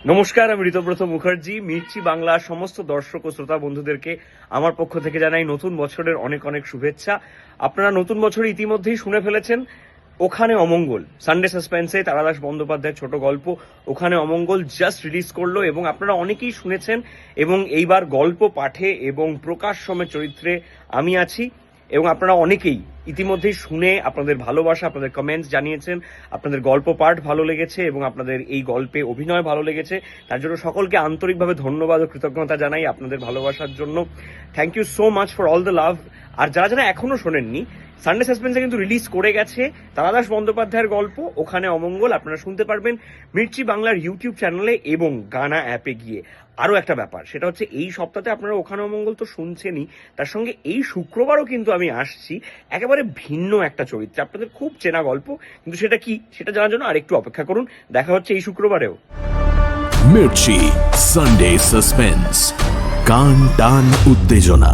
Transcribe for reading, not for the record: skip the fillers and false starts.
নমস্কার, আমি ঋতব্রত মুখার্জি। মির্চি বাংলার সমস্ত দর্শক ও শ্রোতা বন্ধুদেরকে আমার পক্ষ থেকে জানাই নতুন বছরের অনেক অনেক শুভেচ্ছা। আপনারা নতুন বছরে ইতিমধ্যেই শুনে ফেলেছেন ওখানে অমঙ্গল, সানডে সাসপেন্সে তারাদাস বন্দ্যোপাধ্যায়ের ছোট গল্প ওখানে অমঙ্গল জাস্ট রিলিজ করলো এবং আপনারা অনেকেই শুনেছেন এবং এইবার গল্প পাঠে এবং প্রকাশ সমেত চরিত্রে আমি আছি এবং আপনারা অনেকেই ইতিমধ্যেই শুনে আপনাদের ভালোবাসা, আপনাদের কমেন্টস জানিয়েছেন, আপনাদের গল্প পাঠ ভালো লেগেছে এবং আপনাদের এই গল্পে অভিনয় ভালো লেগেছে। তার জন্য সকলকে আন্তরিকভাবে ধন্যবাদ ও কৃতজ্ঞতা জানাই আপনাদের ভালোবাসার জন্য। Thank you so much for all the love. আর যারা যারা এখনো শোনেননি, সানডে সাসপেন্সে কিন্তু রিলিজ করে গেছে তারাদাস বন্দ্যোপাধ্যায়ের গল্প ওখানে অমঙ্গল। আপনারা শুনতে পারবেন মির্চি বাংলার ইউটিউব চ্যানেলে এবং গানা অ্যাপে গিয়ে। আরও একটা ব্যাপার, সেটা হচ্ছে এই সপ্তাহে আপনারা ওখানে অমঙ্গল তো শুনছেনই, তার সঙ্গে এই শুক্রবারও কিন্তু আমি আসছি একেবারে ভিন্ন একটা চরিত্রে, আপনাদের খুব চেনা গল্প, কিন্তু সেটা কি সেটা জানার জন্য আরেকটু অপেক্ষা করুন। দেখা হচ্ছে এই শুক্রবারেও। মির্চি সানডে সাসপেন্স, কান টান উত্তেজনা।